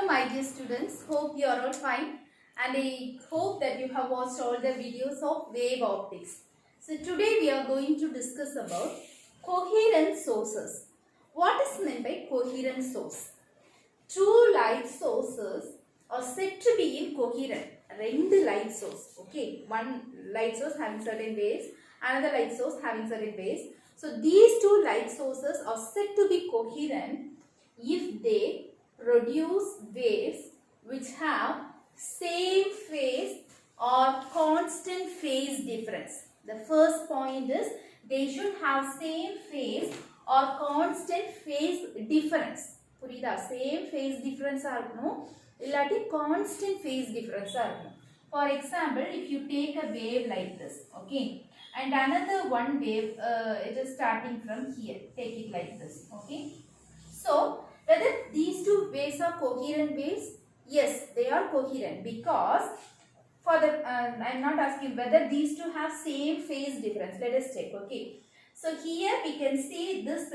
my dear students. Hope you are all fine, and I hope that you have watched all the videos of wave optics. So today we are going to discuss about coherent sources. What is meant by coherent source? Two light sources are said to be incoherent. Two light source. Okay, one light source having certain waves, another light source having certain waves. So these two light sources are said to be coherent if they produce waves which have same phase or constant phase difference. The first point is they should have same phase or constant phase difference. புரியுதா? Same phase difference இருக்கணும், இல்லாட்டி constant phase difference இருக்கணும். For example, if you take a wave like this, okay, and another one wave, it is starting from here. Take it like this, okay. So whether these two waves are coherent waves? Yes, they are coherent because for the I am not asking whether these two have same phase difference. Let us check. Okay, so here we can see this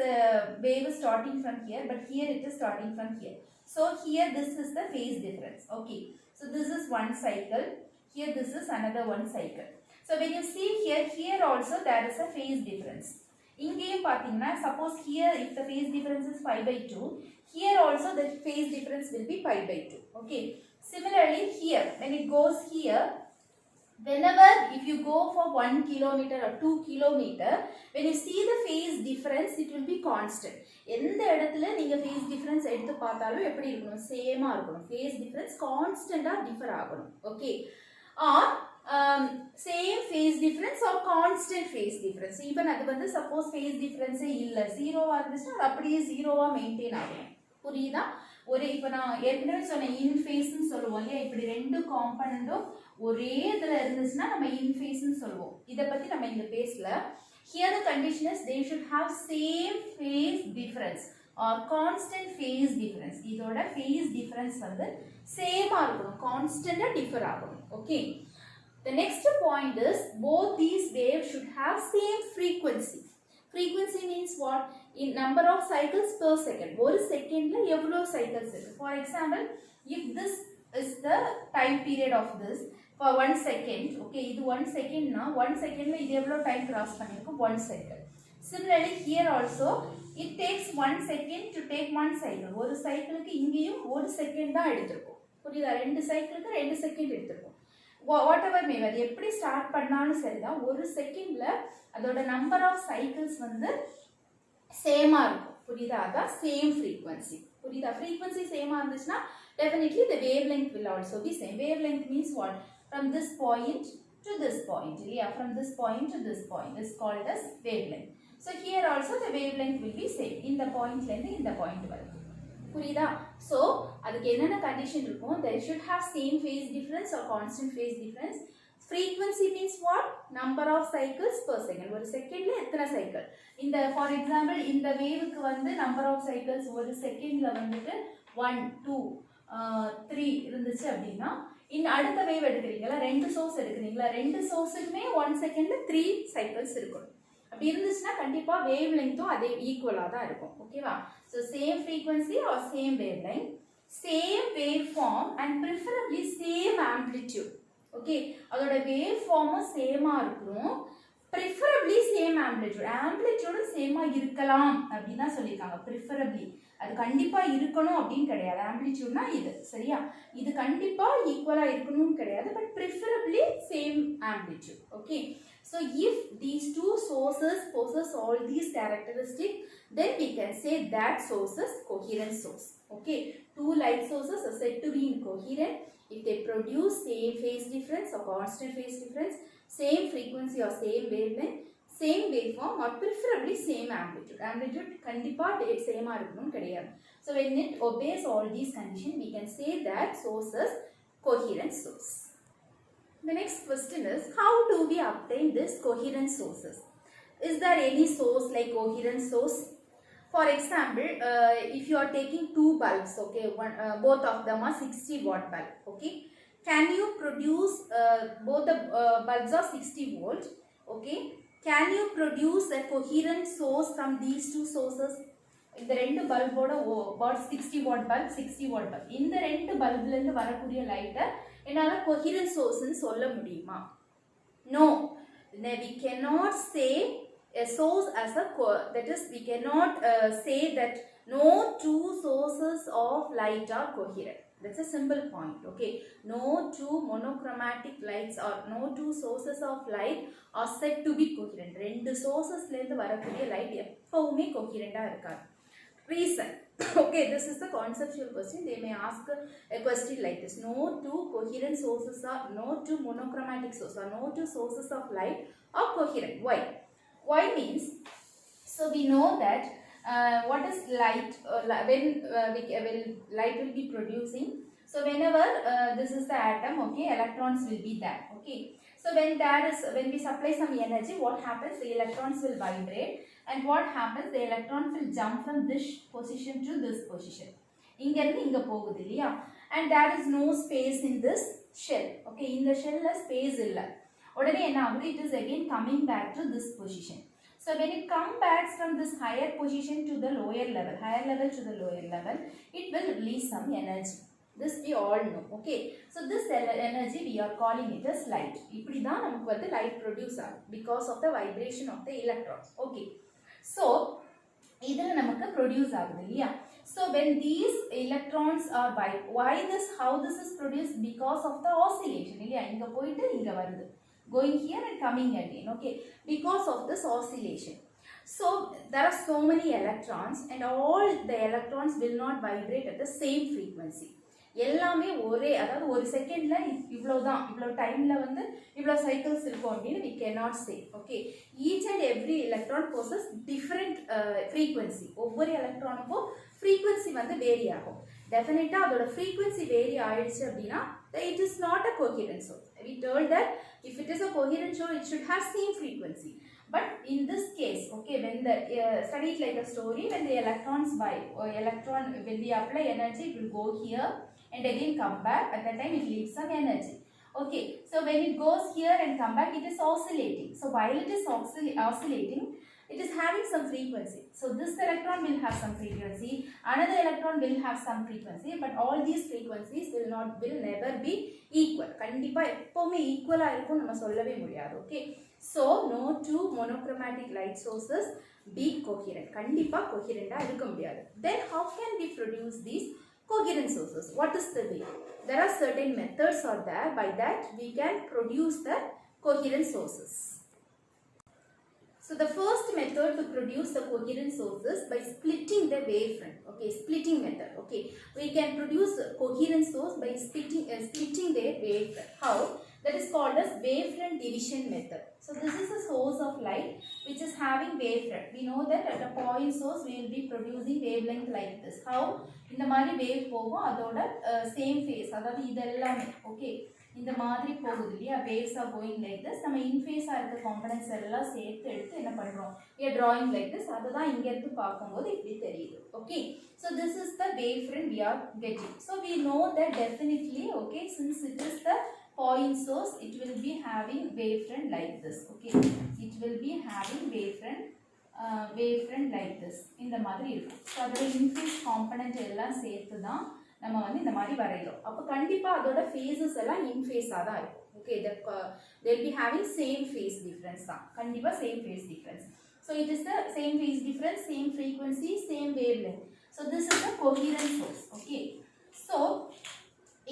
wave is starting from here, but here it is starting from here. So here this is the phase difference. Okay, so this is one cycle. Here this is another one cycle. So when you see here also there is a phase difference. இங்கேயும் பாத்தீங்கன்னா suppose here if the phase difference is pi by 2, here also the phase difference will be pi by 2. Okay, similarly here when it goes here, whenever if you go for 1 kilometer or 2 kilometer, when you see the phase difference, it will be constant. எந்த இடத்துல நீங்க phase difference எடுத்து பார்த்தாலும் எப்படி இருக்கணும்? சேமா இருக்கணும். phase difference constant ஆ differ ஆகணும். Okay, or same phase difference or constant phase difference. Even அது வந்து suppose phase difference இல்ல, ஜீரோவா இருந்துச்சுன்னா அது அப்படியே ஜீரோவா மெயின்டைன் ஆகும். புரியுதா? ஒரு இப்ப நான் ஏற்கனவே சொன்ன இன் ஃபேஸ்ன்னு சொல்லுவோம் இல்லையா, இப்படி ரெண்டு காம்பனண்டும் ஒரே இதுல இருந்துச்சுன்னா நம்ம இன் ஃபேஸ்ன்னு சொல்லுவோம். இதை பத்தி நம்ம இங்க பேசல. Here the condition is they should have same phase difference or constant phase difference. இதோட phase difference வந்து சேமா இருக்கணும், கான்ஸ்டன்டா டிஃபர் ஆகணும். Okay, the next point is both these waves should have same frequency. Frequency means what? In number of cycles per second. ஒரு செகண்ட்ல எவ்வளவு cycles இருக்கு? For example, if this is the time period of this for 1 second, okay, இது 1 second னா 1 secondல இது எவ்வளவு time cross பண்ணிருக்கும்? 1 second. Similarly here also it takes 1 second to take one cycle. ஒரு சைக்கிளுக்கு இங்கேயும் 1 செகண்ட் தான் எடுத்துக்கும். புரியுதா? ரெண்டு சைக்கிளுக்கு 2 செகண்ட் எடுத்துக்கும். whatever may be, எப்படி ஸ்டார்ட் பண்ணாலும் சரிதான், ஒரு செகண்ட்ல அதோட நம்பர் ஆஃப் சைக்கிள்ஸ் வந்து சேமா இருக்கும். புரியுதா? அதான் சேம் frequency. புரியுதா? frequency சேமா இருந்துச்சுன்னா definitely the wavelength will also be same. Wavelength means what? From this point to this point. Yeah, from this point to this point is called as wavelength. So here also the wavelength will be same. இந்த பாயிண்ட்ல இருந்து இந்த point வரைக்கும். புரியுதா? So அதுக்கு என்னென்ன condition இருக்கும்? They should have same phase difference or constant phase difference. Frequency means what? Number of cycles per second. ஒரு செகண்ட்ல எத்தனை சைக்கிள்? இந்த ஃபார் எக்ஸாம்பிள் இந்த வேவுக்கு வந்து நம்பர் ஆஃப் சைக்கிள்ஸ் ஒரு செகண்ட்ல வந்துட்டு 1 2 3 இருந்துச்சு அப்படின்னா, இந்த அடுத்த வேவ் எடுக்கிறீங்களா, ரெண்டு சோர்ஸ் எடுக்கிறீங்களா, ரெண்டு சோர்ஸுக்குமே 1 செகண்ட்ல 3 சைக்கிள்ஸ் இருக்கும். அப்படி இருந்துச்சுன்னா கண்டிப்பா வேவ் லெங்த்தும் அதே ஈக்குவலா தான் இருக்கும். ஓகேவா? So same frequency or same wave length, same wave form and preferably same amplitude. Okay, அதோட வேவ் ஃபார்மும் சேமா இருக்கணும், ப்ரிஃபரபிளி சேம் ஆம்ப்ளிடியூட். ஆம்ப்ளிடியூடும் சேமா இருக்கலாம் அப்படின்னு தான் சொல்லியிருக்காங்க. ப்ரிஃபரபிளி அது கண்டிப்பா இருக்கணும் அப்படின்னு கிடையாது. ஆம்ப்ளிடியூட்னா இது சரியா, இது கண்டிப்பா ஈக்குவலா இருக்கணும்னு கிடையாது, but preferably same amplitude. Okay, so if these two sources possess all these characteristics, then we can say that source is coherent source. Okay, two light sources are said to be incoherent if they produce same phase difference or constant phase difference, same frequency or same wavelength, same waveform or preferably same amplitude. Amplitude kandipa same ah irukanum kediyadhu. So when it obeys all these conditions, we can say that source is coherent source. The next question is, how do we obtain this coherent sources? Is there any source like coherent source? For example, if you are taking two bulbs, okay, both of them are 60 watt bulb, okay, can you produce both the bulbs are 60 volt, okay, can you produce a coherent source from these two sources? இந்த ரெண்டு பல்போட about 60 watt bulb 60 watt bulb இந்த ரெண்டு பல்புல இருந்து வரக்கூடிய லைட்டை என்னால coherent source ன்னு சொல்ல முடியுமா? No, we cannot say a source as a that is we cannot say that no two sources of light are coherent. That's a simple point. Okay, no two monochromatic lights or no two sources of light are said to be coherent. ரெண்டு sourcesல இருந்து வரக்கூடிய light எப்பவுமே coherent ஆ இருக்காது. Reason. Okay, this is the conceptual question. They may ask a question like this: no two coherent sources are, no two monochromatic sources or no two sources of light are coherent. Why? Why means, so we know that what is light? When light will be producing. So whenever this is the atom, okay, electrons will be there. Okay. So when we supply some energy, what happens? The electrons will vibrate, and what happens? The electrons will jump from this position to this position. இங்க இருந்து இங்க போகுது இல்லையா? And there is no space in this shell. Okay, இந்த shellல space இல்ல. உடனே என்ன ஆகுது? It is again coming back to this position. So when it comes back from this higher position to the lower level, to the lower level, it will release some energy. This we all know. Okay, so this energy we are calling it as light. இப்படி தான் நமக்கு வந்து light produce ஆகும் because of the vibration of the electrons. Okay, so இதுல நமக்கு produce ஆகுது இல்லையா? So when these electrons are how this is produced? Because of the oscillation இல்லையா? இங்க போயிட்டு இங்க வருது, going here and coming again. Okay, because of this oscillation. So there are so many electrons and all the electrons will not vibrate at the same frequency. எல்லாமே ஒரே, அதாவது ஒரு செகண்ட்ல இவ்வளவுதான், இவ்வளவு டைம்ல வந்து இவ்வளவு சைக்கிள்ஸ் இருக்கும் அப்படின்னு we cannot say. Okay, each and every electron possess different frequency. ஒவ்வொரு எலக்ட்ரானுக்கும் frequency வந்து வேரி ஆகும். டெஃபினட்டா அதோட frequency வேரி ஆயிடுச்சு அப்படின்னா it is not a coherent source. We told that if it is a coherent source, it should have same frequency. But in this case, okay, when the study is like a story, when the electrons when we apply energy, it will go here and again come back. At that time it leaves some energy. Okay, so when it goes here and come back, it is oscillating. So while it is oscillating, it is having some frequency. So this electron will have some frequency, another electron will have some frequency, but all these frequencies will never be equal. கண்டிப்பா எப்பவுமே ஈக்குவலா இருக்கும் நம்ம சொல்லவே முடியாது. Okay, so no two monochromatic light sources be coherent. கண்டிப்பா coherent-ஆ இருக்க முடியாது. Then how can we produce these coherent sources? What is the way? There are certain methods are there, by that we can produce the coherent sources. So the first method to produce the coherent sources by splitting the wavefront. Okay, splitting method. Okay, we can produce coherent source by splitting their wavefront. How? That is called as wavefront division method. So this is a source of light which is having wavefront. We know that at a point source we will be producing wavelength like this. How? இந்த மாதிரி wave போகும், அதோட same phase, அதாவது இதெல்லாமே okay இந்த மாதிரி போகுது இல்லையா? waves are going like this. நம்ம in phase ஆ இருக்க components எல்லாம் சேர்த்து எடுத்து என்ன பண்றோம்? we are drawing like this. அதுதான் இங்க இருந்து பார்க்கும்போது இப்படி தெரியுது. Okay, so this is the wavefront we are getting. So we know that definitely, okay, since it is the point source, it will be having wavefront like this. Okay, it will be having wavefront like this. இந்த மாதிரி இருக்கும். So அதோட increase component எல்லாம் சேர்த்து தான் நம்ம வந்து இந்த மாதிரி வரையறோம். அப்ப கண்டிப்பா அதோட phases எல்லாம் in phase ஆ தான் இருக்கும். Okay, they will be having same phase difference தான். கண்டிப்பா same phase difference. So it is the same phase difference, same frequency, same wavelength. So this is the coherent source. Okay, so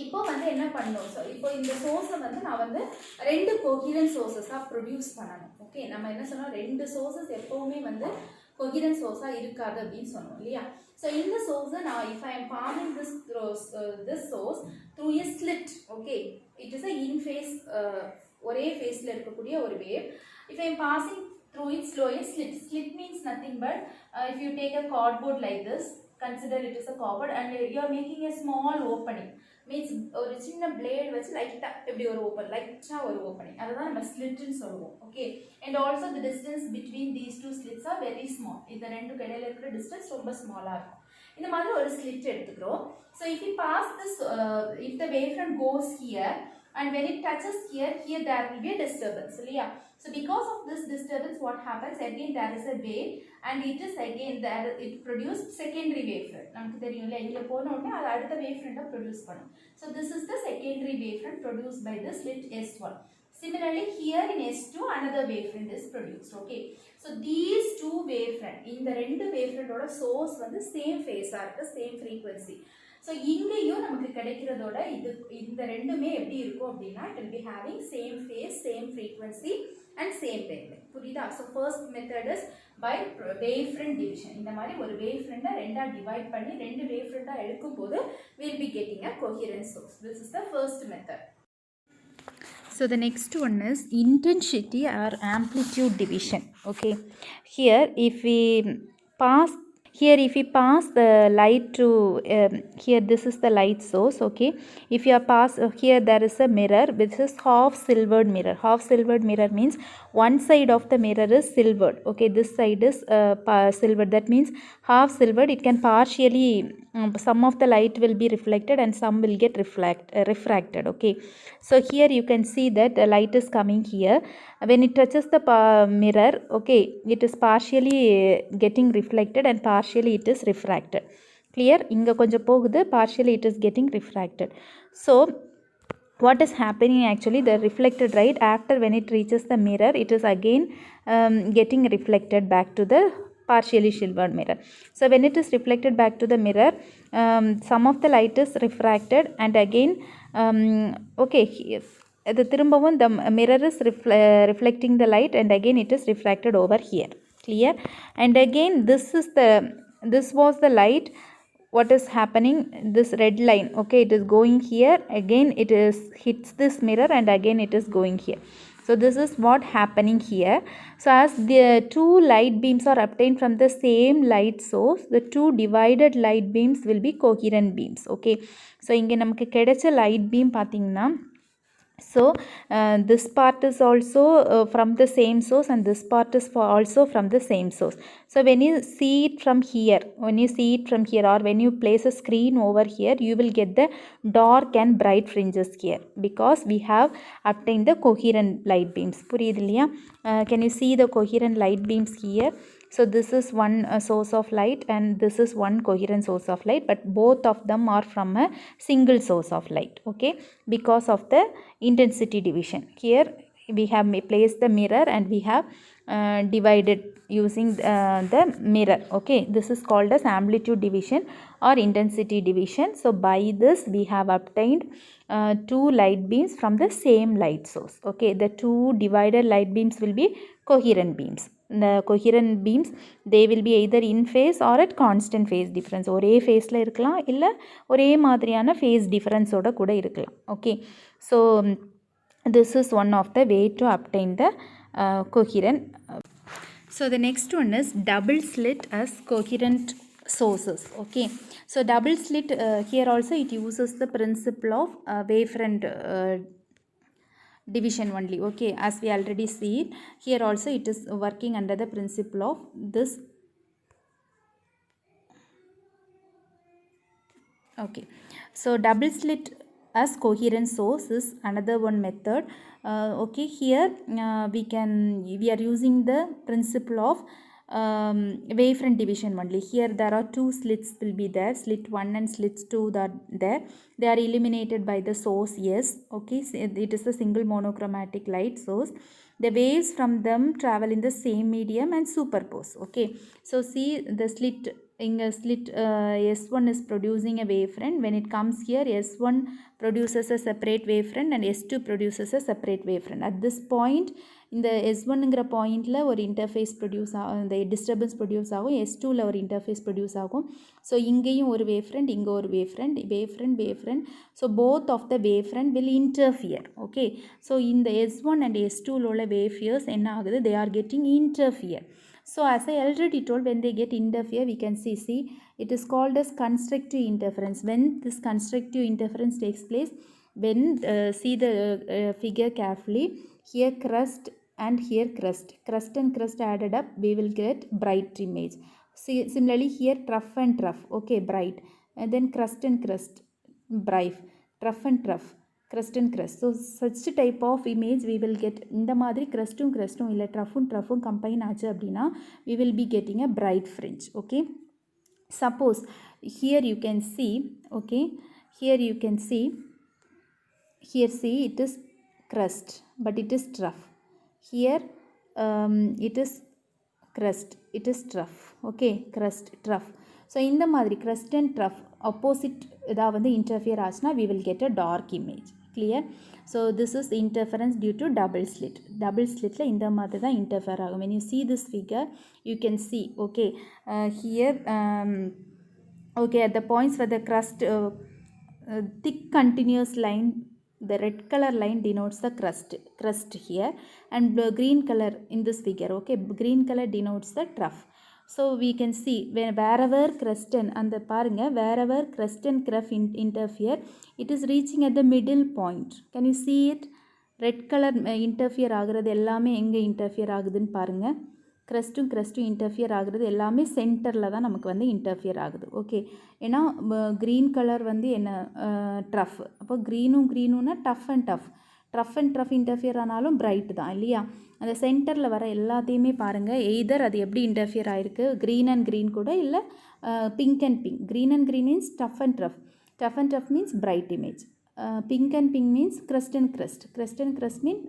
இப்போ வந்து என்ன பண்ணணும்? So இப்போ இந்த சோர்ஸை வந்து நான் வந்து ரெண்டு கோஹிரன்ட் சோர்ஸஸாக ப்ரொடியூஸ் பண்ணணும். ஓகே, நம்ம என்ன சொன்னோம்? ரெண்டு சோர்ஸஸ் எப்போவுமே வந்து கோஹிரன்ட் சோர்ஸாக இருக்காது அப்படின்னு சொன்னோம் இல்லையா? ஸோ இந்த சோர்ஸை நான் if I am passing this source through a slit. Okay, it is a in phase, ஒரே ஃபேஸில் இருக்கக்கூடிய ஒரு வேவ். If I am passing through it slow a slit. Slit means nothing but if you take a cardboard like this, consider it is a cardboard and you are making a small opening. Means ஒரு சின்ன blade வச்சு லைட்டா இப்படி ஒரு open, லைட்டா ஒரு opening, அதுதான் நம்ம ஸ்லிட் னு சொல்லுவோம். Okay, and also the distance between these two slits are very small. இந்த ரெண்டு இடையில இருக்கிற distance ரொம்ப ஸ்மாலா இருக்கும். இந்த மாதிரி ஒரு ஸ்லிட் எடுத்துக்கிறோம். So if we pass this if the wavefront goes here and when it touches here there will be a disturbance. So because of this disturbance, what happens? Again there is a wave and it is again there it produced secondary wavefront. நமக்கு தெரியும்ல இதுல போன உடனே அது அடுத்த wavefront produce பண்ணும். So this is the secondary wavefront produced by the slit S1. Similarly here in S2 another wavefront is produced. Okay, so these two wavefront இந்த ரெண்டு wavefront ஓட source வந்து same phase இருக்கு, same frequency. So இங்கேயும் நமக்கு கிடைக்கிறதோட இந்த ரெண்டுமே எப்படி இருக்கும் அப்படின்னா it will be having same phase, same frequency and same wavelength. புரியுதா? So first method is by wavefront division. இந்த மாதிரி ஒரு wavefront ரெண்டா divide பண்ணி ரெண்டு wavefront எடுக்கும்போது we'll be getting a coherent source. This is the first method. So the next one is intensity or amplitude division. Okay, here if we pass the light to here, this is the light source. Okay, if you are pass here there is a mirror. This is half silvered mirror. Half silvered mirror means one side of the mirror is silvered. Okay, this side is silvered. That means half silvered. It can partially some of the light will be reflected and some will get refracted. Okay, so here you can see that the light is coming here. When it touches the mirror, okay, it is partially getting reflected and partially it is refracted. Clear? Inga konjam pogudhu, partially it is getting refracted. So what is happening actually, the reflected light after when it reaches the mirror, it is again getting reflected back to the partially silvered mirror. So when it is reflected back to the mirror, some of the light is refracted and again okay, the mirror is reflecting the light and again it is refracted over here. Clear? And again this was the light. What is happening, this red line, okay, it is going here, again it is hits this mirror and again it is going here. So this is what happening here. So as the two light beams are obtained from the same light source, the two divided light beams will be coherent beams. Okay, so inge namakku kedacha light beam pathina, so this part is also from the same source and this part is also from the same source. So when you see it from here, or when you place a screen over here, you will get the dark and bright fringes here because we have obtained the coherent light beams. Puriyudhu? Can you see the coherent light beams here? So this is one source of light and this is one coherent source of light, but both of them are from a single source of light. Okay, because of the intensity division. Here we have placed the mirror and we have divided using the mirror. Okay, this is called as amplitude division or intensity division. So by this we have obtained two light beams from the same light source. Okay, the two divided light beams will be coherent beams. The coherent beams, they will be either in phase or at constant phase difference. ஒரே ஃபேஸில் இருக்கலாம், இல்லை ஒரே மாதிரியான phase difference ஓட கூட இருக்கலாம். Okay, so this is one of the way to obtain the coherent. So the next one is double slit as coherent sources. Okay, so double slit here also it uses the principle of wavefront division only. Okay, as we already see it, here also it is working under the principle of this. Okay, so double slit as coherent source is another one method. Okay, here we are using the principle of wavefront division only. Here there are two slits will be there, slit 1 and slit 2 that there. They are illuminated by the source S. Okay, so it is a single monochromatic light source. The waves from them travel in the same medium and superpose. Okay, so see the slit in a slit S1 is producing a wavefront. When it comes here, S1 produces a separate wavefront and S2 produces a separate wavefront. At this point, இந்த S1ங்கிற பாயிண்டில் ஒரு interface produce ஆகும், இந்த disturbance produce ஆகும். S2வில் ஒரு interface produce ஆகும். So இங்கேயும் ஒரு வேவ்ஃப்ரண்ட், இங்கே ஒரு wavefront. So both of the wavefront will interfere. Okay, so இந்த S1 அண்ட் S2வில் உள்ள வேவ்ஃபியர்ஸ் என்ன ஆகுது, they are getting interfere. So as I already told, when they get interfere, we can see it is called as constructive interference. When this constructive interference takes place, when see the figure carefully, here crust and here crust and crust added up, we will get bright image. See, similarly here trough and trough, okay, bright, and then crust and crust, bright, trough and trough, crust and crust. So such type of image we will get. இந்த மாதிரி crustum இல்லை truffum combine ஆச்சு அப்படின்னா we will be getting a bright fringe. Okay, suppose here you can see, okay, here you can see, here see it is crust but it is truff. Here it is crust, it is truff. Okay, crust, truff. So இந்த மாதிரி crust and truff opposite ஏதாவது வந்து interfere ஆச்சுன்னா we will get a dark image. Clear? So this is interference due to double slit. Double slitல இந்த மாதிரி தான் interfere ஆகும். When you see this figure you can see, okay, here okay, at the points where the crust thick continuous line, the red color line denotes the crust here, and green color in this figure, okay, green color denotes the trough. So we can see wherever crust and the parunga, wherever crust and trough interfere, it is reaching at the middle point. Can you see it? Red color interfere ஆகிறது எல்லாமே எங்கே interfere ஆகுதுன்னு பாருங்க. crustum interfere ஆகுறது எல்லாமே சென்டரில் தான் நமக்கு வந்து interfere ஆகுது. ஓகே, ஏன்னா க்ரீன் கலர் வந்து என்ன ட்ரஃப், அப்போ க்ரீனும்னா டஃப் அண்ட் டஃப் இன்டர்ஃபியர் ஆனாலும் பிரைட் தான் இல்லையா. அந்த சென்டரில் வர எல்லாத்தையுமே பாருங்கள், எய்தர் அது எப்படி இன்டர்ஃபியர் ஆகிருக்கு, க்ரீன் அண்ட் க்ரீன் கூட, இல்லை pink and pink. Green and green means tough and tough means bright image. Pink and pink means crust and crust mean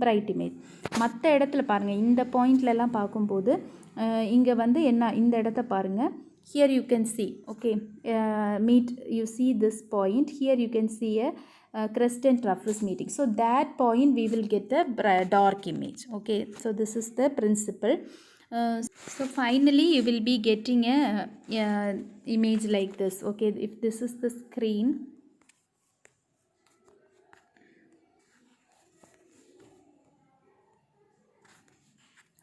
bright image. மற்ற இடத்துல பாருங்கள், இந்த பாயிண்ட்லலாம் பார்க்கும்போது இங்கே வந்து என்ன, இந்த இடத்த பாருங்கள், here you can see, okay, you see this point, here you can see a crust and trough is meeting. So that point we will get a dark image. Okay, so this is the principle. So finally you will be getting a image like this. Okay, if this is the screen,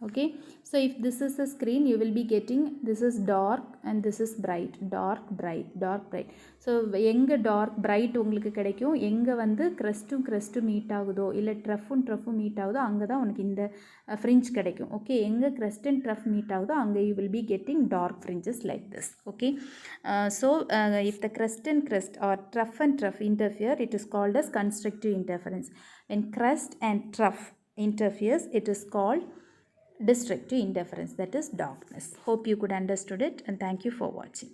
okay, so if this is the screen you will be getting, this is dark and this is bright, dark bright. So எங்கே dark bright உங்களுக்கு கிடைக்கும், எங்கே வந்து crustum meet ஆகுதோ இல்லை ட்ரஃபும் meet ஆகுதோ அங்கே தான் உனக்கு இந்த fringe கிடைக்கும். ஓகே, எங்கே crust and trough மீட் ஆகுதோ அங்கே you will be getting dark fringes like this. Okay, so if the crust or trough and trough interfere, it is called as constructive interference. When crust and trough interferes, it is called destructive interference, that is darkness. Hope you could understood it, and thank you for watching.